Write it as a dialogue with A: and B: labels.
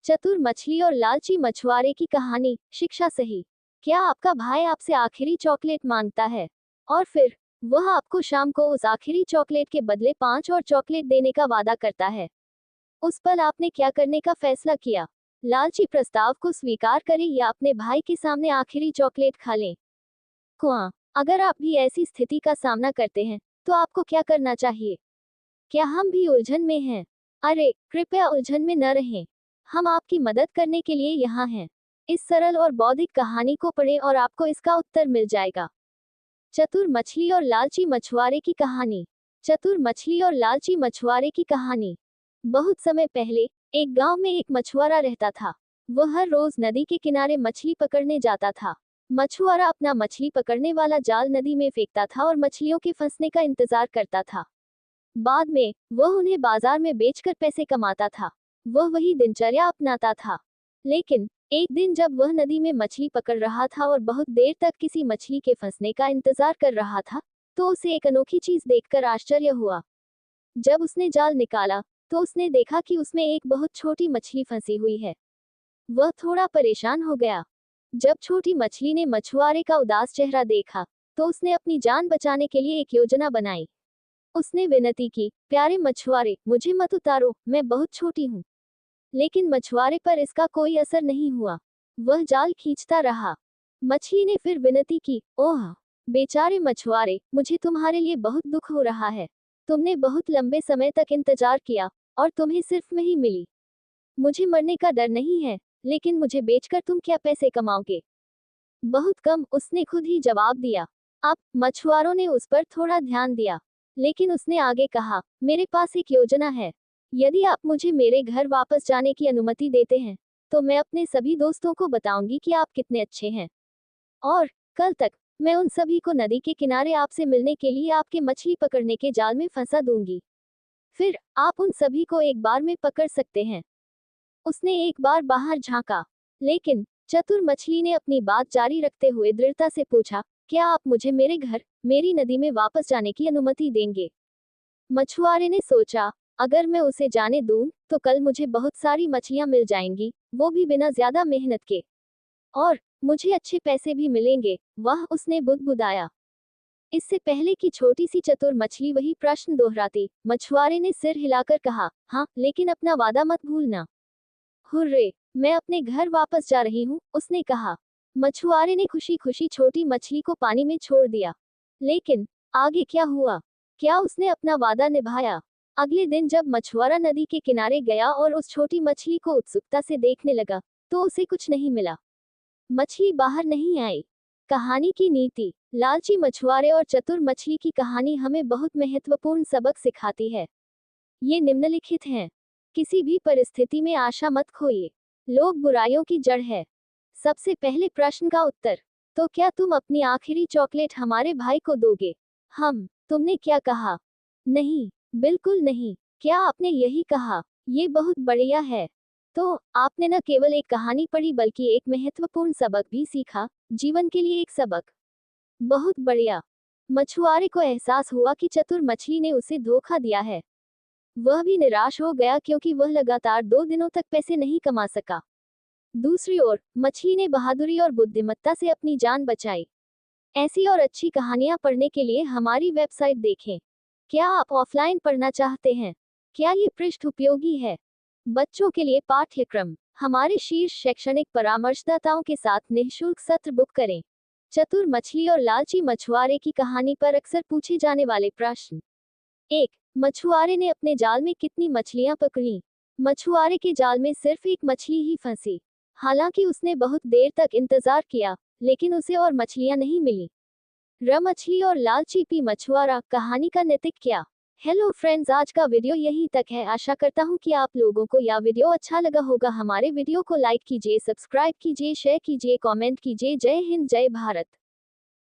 A: चतुर मछली और लालची मछुआरे की कहानी। शिक्षा सही। क्या आपका भाई आपसे आखिरी चॉकलेट मांगता है और फिर वह आपको शाम को उस आखिरी चॉकलेट के बदले 5 और चॉकलेट देने का वादा करता है? उस पल आपने क्या करने का फैसला किया? लालची प्रस्ताव को स्वीकार करें या अपने भाई के सामने आखिरी चॉकलेट खा लें? कुआं। अगर आप भी ऐसी स्थिति का सामना करते हैं तो आपको क्या करना चाहिए? क्या हम भी उलझन में हैं? अरे कृपया उलझन में न रहें, हम आपकी मदद करने के लिए यहाँ हैं। इस सरल और बौद्धिक कहानी को पढ़ें और आपको इसका उत्तर मिल जाएगा। चतुर मछली और लालची मछुआरे की कहानी। चतुर मछली और लालची मछुआरे की कहानी। बहुत समय पहले एक गांव में एक मछुआरा रहता था। वह हर रोज नदी के किनारे मछली पकड़ने जाता था। मछुआरा अपना मछली पकड़ने वाला जाल नदी में फेंकता था और मछलियों के फंसने का इंतजार करता था। बाद में वह उन्हें बाजार में बेचकर पैसे कमाता था। वह वही दिनचर्या अपनाता था। लेकिन एक दिन जब वह नदी में मछली पकड़ रहा था और बहुत देर तक किसी मछली के फंसने का इंतजार कर रहा था, तो उसे एक अनोखी चीज देखकर आश्चर्य हुआ। जब उसने जाल निकाला तो उसने देखा कि उसमें एक बहुत छोटी मछली फंसी हुई है। वह थोड़ा परेशान हो गया। जब छोटी मछली ने मछुआरे का उदास चेहरा देखा तो उसने अपनी जान बचाने के लिए एक योजना बनाई। उसने विनती की, प्यारे मछुआरे, मुझे मत उतारो, मैं बहुत छोटी हूँ। लेकिन मछुआरे पर इसका कोई असर नहीं हुआ। वह जाल खींचता रहा। मछली ने फिर विनती की, ओह बेचारे मछुआरे, मुझे तुम्हारे लिए बहुत दुख हो रहा है। तुमने बहुत लंबे समय तक इंतजार किया और तुम्हें सिर्फ मैं ही मिली। मुझे मरने का डर नहीं है, लेकिन मुझे बेचकर तुम क्या पैसे कमाओगे? बहुत कम, उसने खुद ही जवाब दिया। अब मछुआरों ने उस पर थोड़ा ध्यान दिया, लेकिन उसने आगे कहा, मेरे पास एक योजना है। यदि आप मुझे मेरे घर वापस जाने की अनुमति देते हैं, तो मैं अपने सभी दोस्तों को बताऊंगी कि आप कितने अच्छे हैं। और कल तक मैं उन सभी को नदी के किनारे आपसे मिलने के लिए आपके मछली पकड़ने के जाल में फंसा दूंगी। फिर आप उन सभी को एक बार में पकड़ सकते हैं। उसने एक बार बाहर झांका, लेकिन चतुर मछली ने अपनी बात जारी रखते हुए दृढ़ता से पूछा, क्या आप मुझे मेरे घर, मेरी नदी में वापस जाने की अनुमति देंगे? मछुआरे ने सोचा, अगर मैं उसे जाने दूं, तो कल मुझे बहुत सारी मछलियां मिल जाएंगी, वो भी बिना ज्यादा मेहनत के। और मुझे अच्छे पैसे भी मिलेंगे। वह उसने बुदबुदाया। इससे पहले कि छोटी सी चतुर मछली वही प्रश्न दोहराती, मछुआरे ने सिर हिलाकर कहा, हाँ, लेकिन अपना वादा मत भूलना। हुर्रे, मैं अपने घर वापस जा रही हूँ, उसने कहा। मछुआरे ने खुशी खुशी छोटी मछली को पानी में छोड़ दिया। लेकिन आगे क्या हुआ? क्या उसने अपना वादा निभाया? अगले दिन जब मछुआरा नदी के किनारे गया और उस छोटी मछली को उत्सुकता से देखने लगा, तो उसे कुछ नहीं मिला। मछली बाहर नहीं आई। कहानी की नीति। लालची मछुआरे और चतुर मछली की कहानी हमें बहुत महत्वपूर्ण सबक सिखाती है। ये निम्नलिखित हैं। किसी भी परिस्थिति में आशा मत खोइए। लोभ बुराइयों की जड़ है। सबसे पहले प्रश्न का उत्तर, तो क्या तुम अपनी आखिरी चॉकलेट हमारे भाई को दोगे? तुमने क्या कहा? नहीं, बिल्कुल नहीं। क्या आपने यही कहा? ये बहुत बढ़िया है। तो आपने न केवल एक कहानी पढ़ी बल्कि एक महत्वपूर्ण सबक भी सीखा, जीवन के लिए एक सबक। बहुत बढ़िया। मछुआरे को एहसास हुआ कि चतुर मछली ने उसे धोखा दिया है। वह भी निराश हो गया क्योंकि वह लगातार 2 दिनों तक पैसे नहीं कमा सका। दूसरी ओर मछली ने बहादुरी और बुद्धिमत्ता से अपनी जान बचाई। ऐसी और अच्छी कहानियां पढ़ने के लिए हमारी वेबसाइट देखें। क्या आप ऑफलाइन पढ़ना चाहते हैं? क्या ये पृष्ठ उपयोगी है? बच्चों के लिए पाठ्यक्रम। हमारे शीर्ष शैक्षणिक परामर्शदाताओं के साथ निःशुल्क सत्र बुक करें। चतुर मछली और लालची मछुआरे की कहानी पर अक्सर पूछे जाने वाले प्रश्न। 1. मछुआरे ने अपने जाल में कितनी मछलियां पकड़ी? मछुआरे के जाल में सिर्फ एक मछली ही फंसी। हालांकि उसने बहुत देर तक इंतजार किया, लेकिन उसे और मछलियां नहीं मिली। र मछली और लालची पी मछुआरा, कहानी का नैतिक क्या? हेलो फ्रेंड्स, आज का वीडियो यहीं तक है। आशा करता हूँ कि आप लोगों को यह वीडियो अच्छा लगा होगा। हमारे वीडियो को लाइक कीजिए, सब्सक्राइब कीजिए, शेयर कीजिए, कमेंट कीजिए। जय हिंद, जय भारत।